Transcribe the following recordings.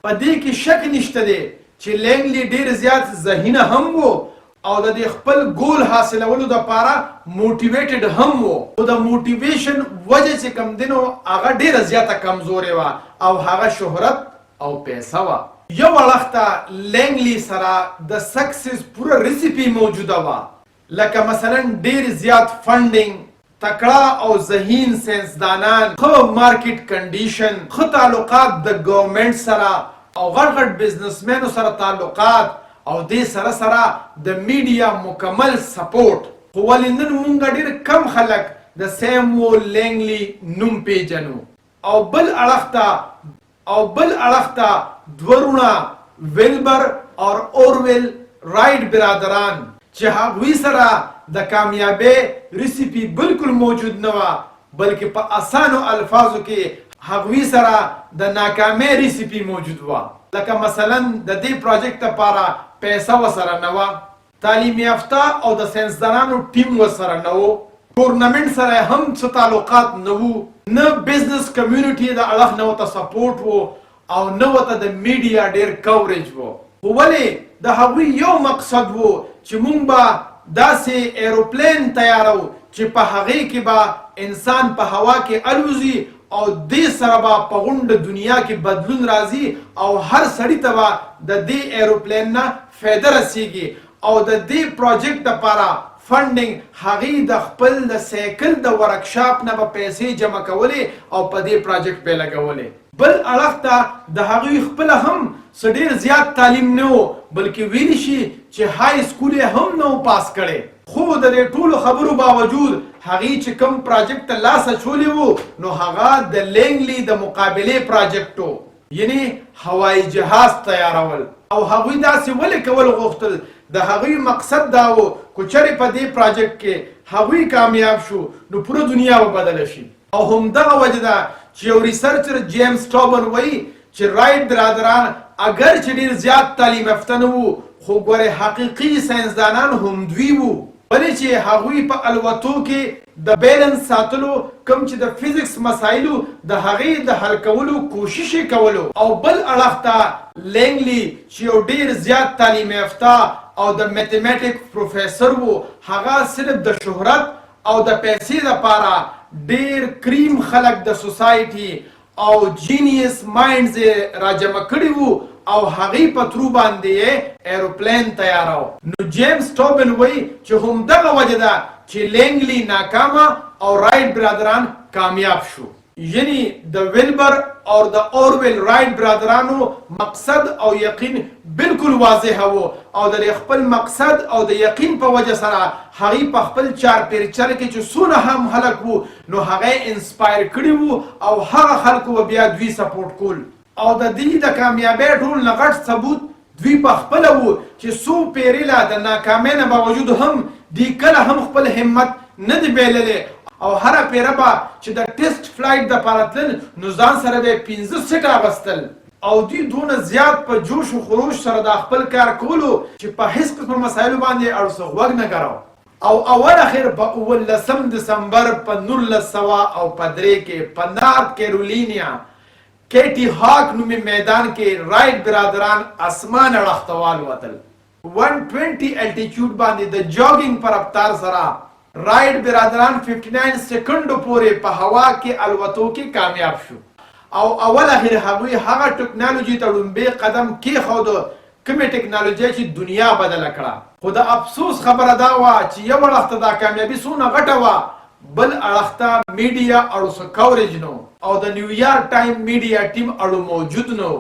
په دې کې شک نشته دی چې لینګلی ډېر زیات ذهینه هم وو او د خپل ګول حاصلولو دپاره موټیویټډ هم وو خو د موټیویشن وجه چې کوم دی نو هغه ډېره زیاته کمزورې وه او هغه شهرت او پیسه وه. یو اړخته لینګلی سره د سکسس پوره ریسیپي موجوده وه، لکه مثلا ډېر زیات فنډینګ، تکړه او ذهین ساینسدانان، ښه مارکیټ کنډیشن، ښه تعلقات د ګورنمنټ سره او غټ غټ بزنسمینو سره تعلقات او دې سره سره د میډیا مکمل سپورټ. خو ولې نن مونږ ډېر کم خلک د سیموئل لینګلی نوم پیژنو. او بل اړخ ته دورونه ویلبر او اورول رایټ برادران چې هغوی سره د کامیابۍ ریسیپي بالکل موجود نه وه، بلکې په اسانو الفاظو کې هغوی سره د ناکامۍ ریسیپي موجود وه. لکه مثلا د دې پروجیکټ لپاره پیسه ورسره نه وه، تعلیم یافته او د ساینسدانانو ټیم ورسره نه و، ګورنمنټ سره هم څه تعلقات نه وو، نه بزنس کمیونټي د اړخ نه ورته سپورټ و او نه ورته د میډیا ډېر کوریج و. خو ولې د هغوی یو مقصد و چې مونږ به داسې ایروپلین تیارو چې په هغې کې به انسان په هوا کې الوزي او دې سره به په غونډه دنیا کې بدلون راځي او هر سړي ته به د دې ایروپلین نه فایده رسیږي او د دې پروجیکټ لپاره فنډینګ هغې د خپل د سایکل د ورکشاپ نه به پیسې جمع کولې او په دې پروجیکټ به یې لګولې. بل اړخ ته د هغوی خپله هم څه ډېر زیات تعلیم نه و، بلکې ویلی شي چې های سکول یې هم نه و پاس کړی، خو د دې ټولو خبرو باوجود هغې چې کوم پروجیکټ ته لاس اچولی و نو هغه د لینګلی د مقابلې پروجیکټ و، یعنې هوایي جهاز تیارول. او هغوی داسې ولې کول غوښتل؟ د هغوی مقصد دا و که چېرې په دې پروجیکټ کې هغوی کامیاب شو نو پوره دنیا به بدله شي. او همدغه وجه ده چې یو ریسرچر جیمز ټوبن وایي چې رایټ برادران اگر چې ډېر زیات تعلیم یافته نه وو خو ګورې حقیقي ساینسدانان هم دوی وو، ولې چې هغوی په الوتو کې د بیلنس ساتلو کوم چې د فزیکس مسایلو د هغې د حل کولو کوشش یې کولو. او بل اړخ ته لینګلی چې یو ډېر زیات تعلیم یافته او د میتھمیټک پروفیسر وو، هغه صرف د شهرت او د پیسې لپاره ډېر کریم خلک د سوسایټي او جینیس مایندز یې راجمع کړي وو او هغې په ترو باندې یې ایروپلین تیارو. نو جیمز ټوبن وایي چې همدغه وجه ده چې لینګلی ناکامه او رایټ برادران کامیاب شو. یعنی د ویلبر او د اورول رایټ برادرانو مقصد او یقین بالکل واضح وو او د خپل مقصد او د یقین په وجه سره هغې په خپل چارپیرچر کې چې څونه هم خلک وو نو هغه انسپایر کړي وو او هغه خلکو به بیا دوی سپورټ کول. او د دې د کامیابۍ ټول نه غټ ثبوت دوی په خپله وو چې څو پیرېله د ناکامۍ نه باوجود هم دوی کله هم خپل همت نه دی بایللی او هره پیره به چې د ټیسټ فلایټ دپاره تلل نو ځان سره به یې 15 سیټ اغوستل او دوی دونه زیات په جوش و خروش سره دا خپل کار کولو چې په هیڅ قسمه مسایلو باندې اړوسه غوږ نه کراو. او اول اخر په 19 دسمبر په 1903 کې په نارت کیرولینیا کیټي هاک نومي میدان کې رایټ برادران اسمان اړخ ته والوتل. 120 الټیچیوډ باندې د جاګینګ په رفتار سره رایټ برادران 59 سیکنډو پورې په هوا کې الوتو کې کامیاب شو او اول اخر هغوی هغه ټکنالوژي ته لومبی قدم کېښود کومې ټکنالوژي چې دنیا بدله کړه. خو د افسوس خبره دا وه چې یو اړخ ته دا کامیابي څومره غټه وه، بل اړخ ته میډیا اړو څه کوریج نو او د نیویارک ټایم میډیا ټیم اړو موجود نو،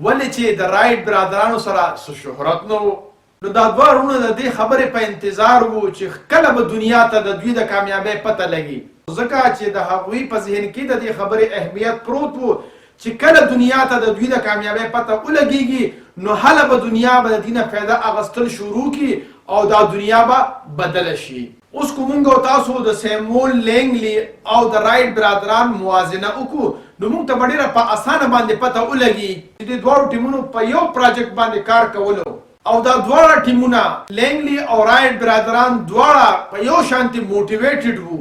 ولې چې د رایټ برادرانو سره څه شهرت نه و. نو دا دوه وروڼه د دې خبرې په انتظار وو چې کله به دنیا ته د دوی د کامیابۍ پته لګي، ځکه چې د هغوی په ذهن کې د دې خبرې اهمیت پروت وو چې کله دنیا ته د دوی د کامیابۍ پته ولګېږي نو هله به دنیا به د دې نه فایده اخیستل شروع کړي او دا دنیا به بدله شي. اوس که مونږ او تاسو د سیموئل لینګلی او د رایټ برادران موازنه وکړو نو مونږ ته به ډېره په اسانه باندې پته ولګي چې د دواړو ټیمونو په یو پروجیکټ باندې کار کولو او دا دواړه ټیمونه لینګلی او رایټ برادران دواړه په یو شانتي موټیویټډ وو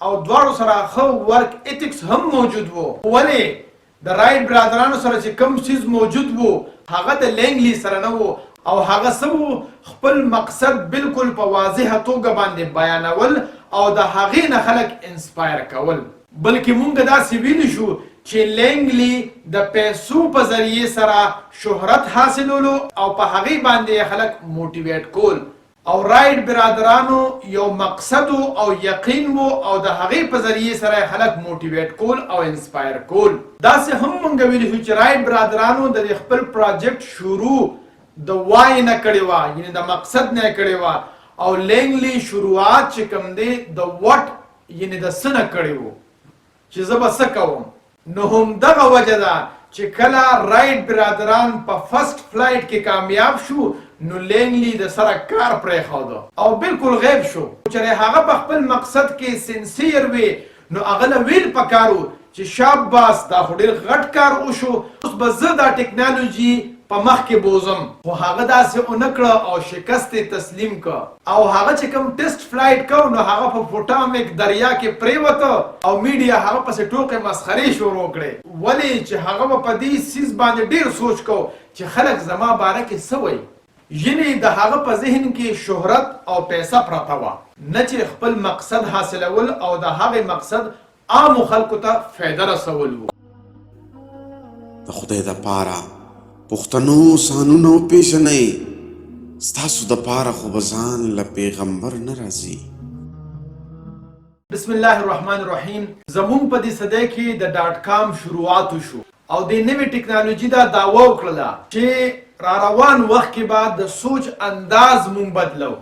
او دواړو سره ښه ورک ایتکس هم موجود وو. ولې د رایټ برادرانو سره چې کوم چیز موجود وو هغه د لینګلی سره نه وو او هغه سبو خپل مقصد بالکل په واضحه توګه باندې بیانول او د هغې نه خلک انسپایر کول بلکې مونږ داسې ویلی شو چې لینګلی د پیسو په ذریعې سره شهرت حاصلولو او په هغې باندې خلک موټیویټ کول او رایټ برادرانو یو مقصد او یقین وو او د هغې په ذریعې سره خلک موټیویټ کول او انسپایر کول داسې هم مونږ ویلی شو چې رایټ برادرانو د خپل پراجیکټ شروع د وای نه کړې وه یعنې د مقصد نه یې کړې وه او لینګلی شروعات چې کوم دی د وټ یعنې د څه نه کړی وو چې زه به څه کوم نو همدغه وجه ده چې کله رایټ برادران په فرست فلایټ کې کامیاب شو نو لینګلی د سره کار پرېښوده او بالکل غیب شو چې هغه په خپل مقصد کې سنسیر وي نو هغه له ویل پکار و چې شاباس دا خو ډېر غټ کار وشو اوس به زه دا ټکنالوژي په مخ کې بوزم خو هغه داسې ونه کړه او شکست یې تسلیم کړه او هغه چې کوم ټیسټ فلایټ کو نو هغه په پوټامک دریا کې پرېوته او میډیا هغه پسې ټوکې مسخرې شروع کړې ولې چې هغه په دې سیز باندې ډېر سوچ کو چې خلک زما باره کې څه وایي یعنې د هغه په ذهن کې شهرت او پیسه پرته وه نه چې خپل مقصد حاصلول او د هغې مقصد عامو خلکو ته فایده رسول وو د خدای دپاره پښتنو سانونو پیژنئ ستاسو دپاره خو به ځان له پیغمبر نه راځي بسم الله الرحمن الرحیم زمونږ په دې صدی کې د ډاټ کام شروعات وشو او د نوې ټکنالوژي دا دعوه وکړله چې را روان وخت کې بعد د سوچ انداز مونږ بدلو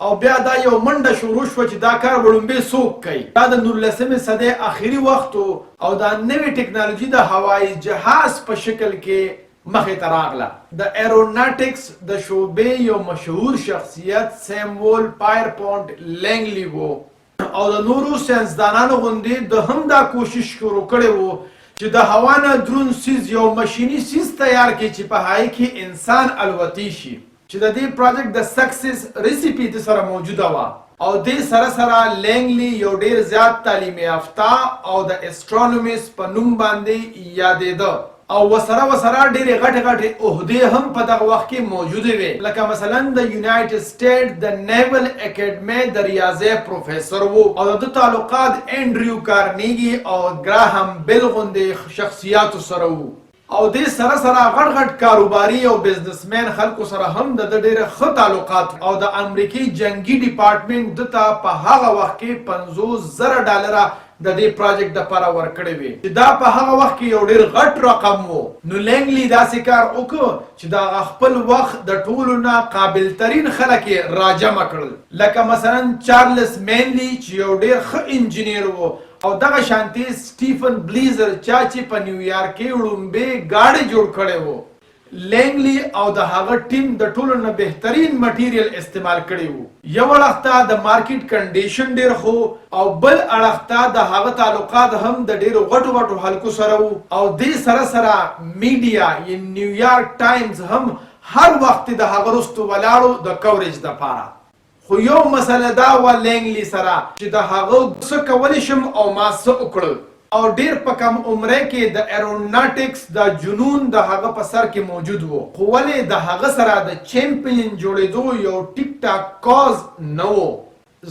او بیا دا یو منډه شروع شوه چې دا کار وړومبی څوک کوي دا د 19مې صدی آخري وخت او دا نوې ټکنالوژي د هوایي جهاز په شکل کې مخې ته راغله د ایروناټکس د شعبې یو مشهور شخصیت سیموول پایرپونټ لینګلی وو او د نورو ساینسدانانو غوندې د هم دا کوشش شروع کړی وو چې د هوا نه دروند سیز یو مشیني سیز تیار کړي چې په هغې کې انسان الوتی شي چې د دې پروجیکټ د سکسس ریسیپي د سره موجوده وه او دې سره سره لینګلی یو ډېر زیات تعلیم یافته او د اسټرونومیس په نوم باندې یادېده او وسره ډېرې غټې عهدې هم په دغه وخت کې موجودې وې لکه مثلا د یونایټډ سټیټ د نیول اکیډمۍ د ریاضۍ پروفیسر و او د ده تعلقات انډریو کارنیګي او ګراهم بیل غوندې شخصیاتو سره وو او دې سره غټ کاروباري او بزنسمین خلکو سره هم د ده ډېره ښه تعلقات او د امریکي جنګي ډپارټمنټ ده ته په هغه وخت کې $50,000 د دې پروجیکټ دپاره ورکړی وي چې دا په هغه وخت کې یو ډېر غټ رقم و نو لینګلی داسې کار وکړو چې د خپل وخت د ټولو نه قابل ترین خلک یې راجمع کړل لکه مثلا چارلس مینلی چې یو ډېر ښه انجینیر و او دغه شانتي سټیفن بلیزر چا چې په نیویارک کې وړومبی گاډی جوړ کړی و لینګلی او د هغه ټیم د ټولو نه بهترین مټیریل استعمال کړی وو یو اړخ ته د مارکیټ کنډیشن ډېر ښه او بل اړخ ته د هغه تعلقات هم د ډېرو غټو خلکو سره وو او دې سره میډیا یعنې نیویارک ټایمز هم هر وخت د هغه وروستو ولاړو د کوریج دپاره خو یو مسله دا وه لینګلی سره چې د هغه څه کولی شم او ما څه وکړل او ډېر په کم عمره کې د ایروناټکس د جنون د هغه په سر کې موجود وو خو ولې د هغه سره د چیمپین جوړېدو یو ټیک ټاک کاز نه و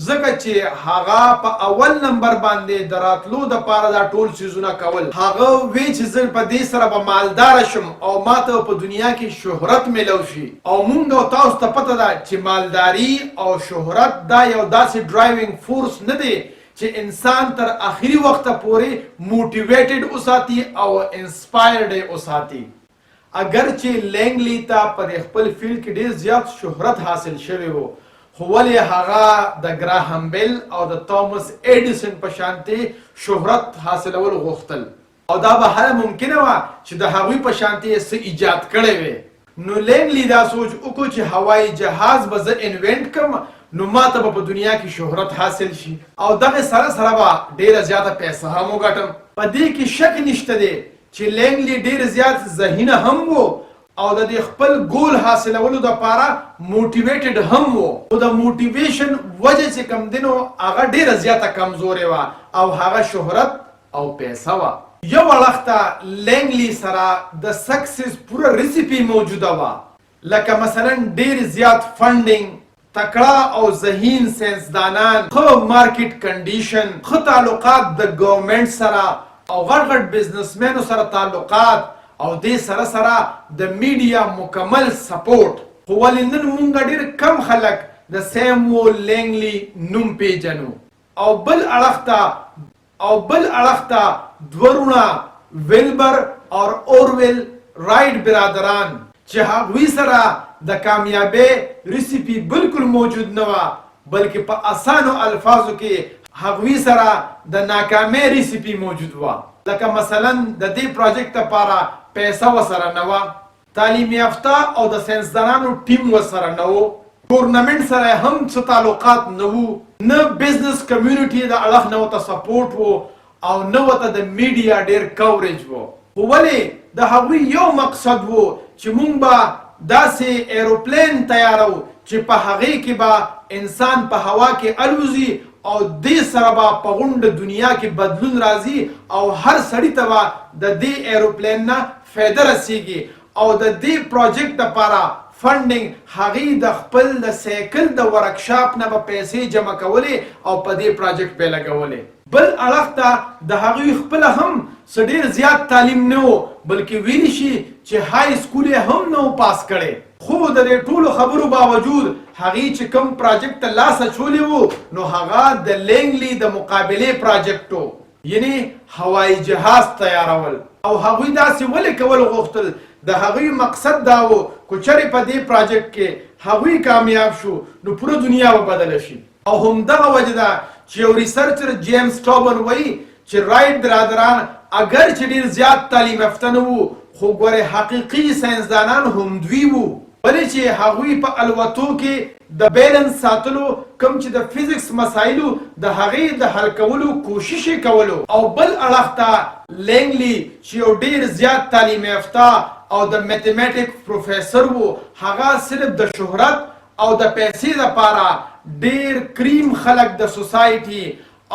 ځکه چې هغه په اول نمبر باندې د راتلو دپاره دا ټول څیزونه کول هغه وی چې زه په دې سره به مالداره شم او ماته په دنیا کې شهرت میلو شي او مونږ او تاسو ته پته ده چې مالداري او شهرت دا یو داسې ډرایوینګ فورس نه دی چې انسان تر آخري وخته پورې موټیویټډ وساتي او انسپایرډ وساتي اگر چې لینګلی ته په خپل فیلډ کې ډېر زیات شهرت حاصل شوی و خو ولې هغه د ګراهم بیل او د توماس ایډیسن په شانتي شهرت حاصلول غوښتل او دا به هله ممکنه وه چې د هغوی په شانتي یې څه ایجاد کړی وی نو لینګلی دا سوچ وکړو چې هوایي جهاز به زه انوینټ کړم نو ماته به په دنیا کې شهرت حاصل شي او دغه سره به ډېره زیاته پیسه هم وګټم په دې کې شک نشته دی چې لینګلی ډېر زیات ذهینه هم و او د دې خپل ګول حاصلولو دپاره موټیویټډ هم و خو د موټیویشن وجه چې کوم دی نو هغه ډېره زیاته کمزورې وه او هغه شهرت او پیسه وه یو اړخته لینګلی سره د سکسس پوره ریسیپي موجوده وه، لکه مثلا ډیر زیات فنډینګ، تکړه او ذهین ساینسدانان، ښه مارکیټ کنډیشن، ښه تعلقات د ګورنمنټ سره او غټ غټ بزنسمینو سره تعلقات، او دې سره سره د میډیا مکمل سپورټ. خو ولې نن مونږ ډېر کم خلک د سیموئل لینګلی نوم پیژنو. او بل اړخ ته دوه وروڼه ویلبر او اورول رایټ برادران چې هغوی سره د کامیابۍ ریسیپي بالکل موجود نه وه، بلکې په اسانو الفاظو کې هغوی سره د ناکامۍ ریسیپي موجود وه. لکه مثلا د دې پروجیکټ لپاره پیسه ورسره نه وه، تعلیم یافته او د ساینسدانانو ټیم ورسره نه و، ګورنمنټ سره هم څه تعلقات نه وو، نه بزنس کمیونټي د اړخ نه ورته سپورټ و، او نه ورته د میډیا ډېر کوریج و. خو ولې د هغوی یو مقصد و چې مونږ به داسې ایروپلین تیارو چې په هغې کې به انسان په هوا کې الوزي، او دې سره به په غونډه دنیا کې بدلون راځي، او هر سړي ته به د دې ایروپلین نه فایده رسیږي. او د دې پروجیکټ لپاره فنډینګ هغې د خپل د سایکل د ورکشاپ نه به پیسې جمع کولې او په دې پروجیکټ به یې لګولې. بل اړخ ته د هغوی خپله هم څه ډېر زیات تعلیم نه و، بلکې ویلی شي چې های سکول یې هم نه و پاس کړی. خو د دې ټولو خبرو باوجود هغې چې کوم پروجیکټ ته لاس اچولی و، نو هغه د لینګلی د مقابلې پروجیکټ و، یعنې هوایي جهاز تیارول. او هغوی داسې ولې کول غوښتل؟ د هغوی مقصد دا و که چېرې په دې پروجیکټ کې هغوی کامیاب شو نو پوره دنیا به بدله شي. او همدغه وجه ده چې یو ریسرچر جیمز ټوبن وایي چې رایټ برادران اگر چې ډېر زیات تعلیم یافته نه وو، خو ګورې حقیقي ساینسدانان هم دوی وو، ولې چې هغوی په الوتو کې د بیلنس ساتلو، کوم چې د فزیکس مسایلو د هغې د حل کولو کوشش یې کولو. او بل اړخ ته لینګلی چې یو ډېر زیات تعلیم یافته او د میتھمیټک پروفیسر وو، هغه صرف د شهرت او د پیسې لپاره ډېر کریم خلک د سوسایټي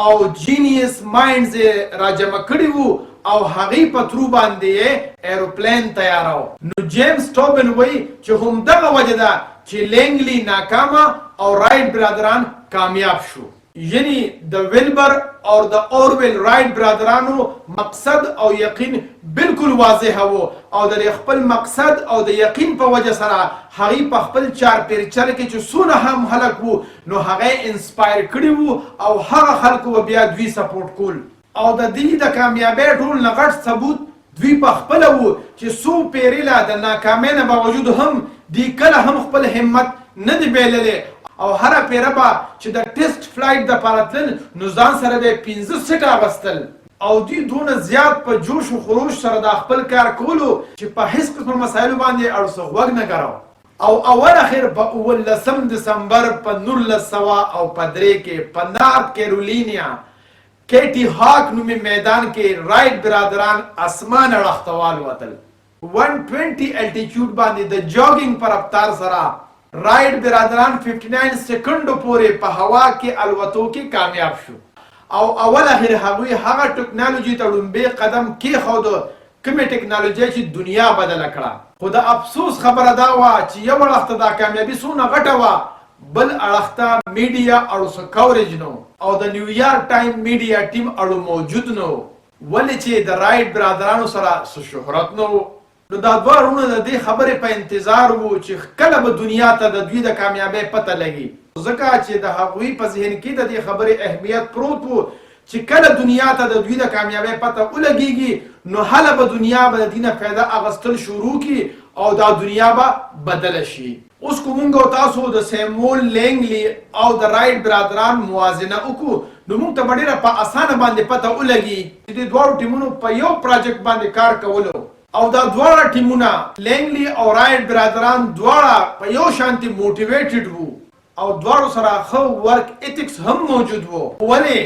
او جینیس مایندز راجمع کړي وو، او هغې په ترو باندې یې ایروپلین تیارو. نو جیمز ټوبن وایي چې همدغه وجه ده چې لینګلی ناکامه او رایټ برادران کامیاب شو. یعنی د ویلبر او د اورول رایټ برادرانو مقصد او یقین بالکل واضح و، او د خپل مقصد او د یقین په وجه سره هغې په خپل چارپیرچر کې چې څونه هم خلک وو، نو هغه انسپایر کړي وو، او هغه خلکو به بیا دوی سپورټ کول. او د دې د کامیابۍ ټول نه غټ ثبوت دوی په خپله وو چې څو پیرېله د ناکامۍ نه باوجود هم دوی کله هم خپل همت نه دی بایللی، او هره پیره به چې د ټیسټ فلایټ دپاره تلل نو ځان سره به یې 15 سیټ اخیستل، او دوی دونه زیات په جوش و خروش سره دا خپل کار کولو چې په هیڅ قسم مسایلو باندې اړوسه غوږ نه کراو. او اول اخر په 19 دسمبر په 1903 کې په نارت کیرولینیا کیټي هاک نومي میدان کې رایټ برادران اسمان اړخ ته والوتل. 120 الټیچیوډ باندې د جاګینګ په رفتار سره رایټ برادران 59 سیکنډو پورې په هوا کې الوتو کې کامیاب شو. او اول اخر هغوی هغه ټکنالوژي ته لومبی قدم کېښود کومې ټکنالوژي چې دنیا بدله کړه. خو د افسوس خبره دا وه چې یو اړخ ته دا کامیابي څومره غټه وه، بل اړخ ته میډیا اړو څه کوریج نو، او د نیویارک ټایم میډیا ټیم اړو موجود نو، ولې چې د رایټ برادرانو سره څه شهرت نه و. نو دا دوه وروڼه د دې خبرې په انتظار وو چې کله به دنیا ته د دوی د کامیابۍ پته لګي، ځکه چې د هغوی په ذهن کې د دې خبرې اهمیت پروت و چې کله دنیا ته د دوی د کامیابۍ پته ولګېږي نو هله به دنیا به د دې نه فایده اخیستل شروع کړي او دا دنیا به بدله شي. اوس که مونږ او تاسو د سیموئل لینګلی او د رایټ برادران موازنه وکړو نو مونږ ته به ډېره په اسانه باندې پته ولګي چې دې دواړو ټیمونو په یو پروجیکټ باندې کار کولو، او دا دواړه ټیمونه لینګلی او رایټ برادران دواړه په یو شانتي موټیویټډ وو، او دواړو سره ښه ورک ایتکس هم موجود وو. ولې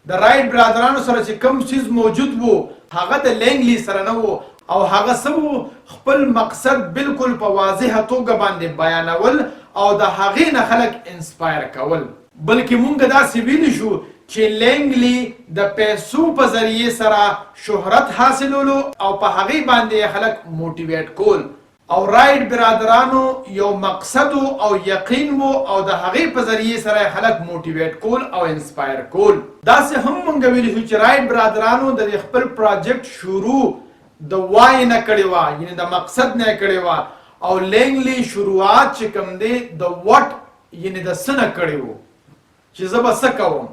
د رایټ برادرانو سره چې کوم چیز موجود وو هغه د لینګلی سره نه وو، او هغه څه وو خپل مقصد بالکل په واضحه توګه باندې بیانول او د هغې نه خلک انسپایر کول. بلکې مونږ داسې ویلی شو چې لینګلی د پیسو په ذریعه سره شهرت حاصلولو او په هغې باندې خلک موټیویټ کول او رائټ برادرانو یو مقصد او یقین وو او د هغې په ذریعه سره خلک موټیویټ کول او انسپایر کول. داسې هم مونږ ویلي شو چې رائټ برادرانو د خپل پروجیکټ شروع د وای نه کړې وه، یعنې د مقصد نه یې کړې وه، او لینګلی شروعات چې کوم دی د وټ یعنې د څه نه کړی وو چې زه به څه کوم.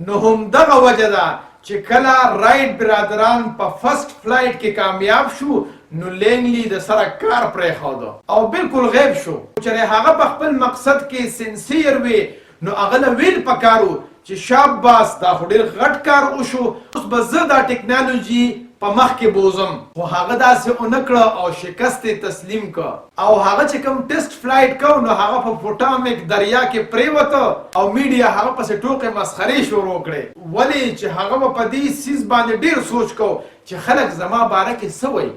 نو همدغه وجه ده چې کله رائټ برادران په فرست فلایټ کې کامیاب شو نو لینګلی د سره کار پرېښوده او بالکل غیب شو. چې هغه په خپل مقصد کې سنسیر وي نو هغه له ویل پکارو چې شاباس دا خو ډېر غټ کار وشو، اوس به زه دا ټکنالوژي په مخ کې بوزم. خو هغه داسې ونه کړه او شکست یې تسلیم کړه او هغه چې کوم ټیسټ فلایټ کو نو هغه په پوټامک دریا کې پرېوته او میډیا هغه پسې ټوکې مسخرې شروع کړې. ولې چې هغه په دې سیز باندې ډېر سوچ کو چې خلک زما باره کې څه وایي،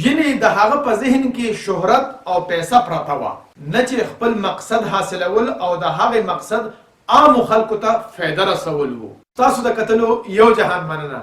یعنې د هغه په ذهن کې شهرت او پیسه پرته وه، نه چې خپل مقصد حاصلول او د هغې مقصد عامو خلکو ته فایده رسول وو. تاسو د کتلو یو جهان مننه.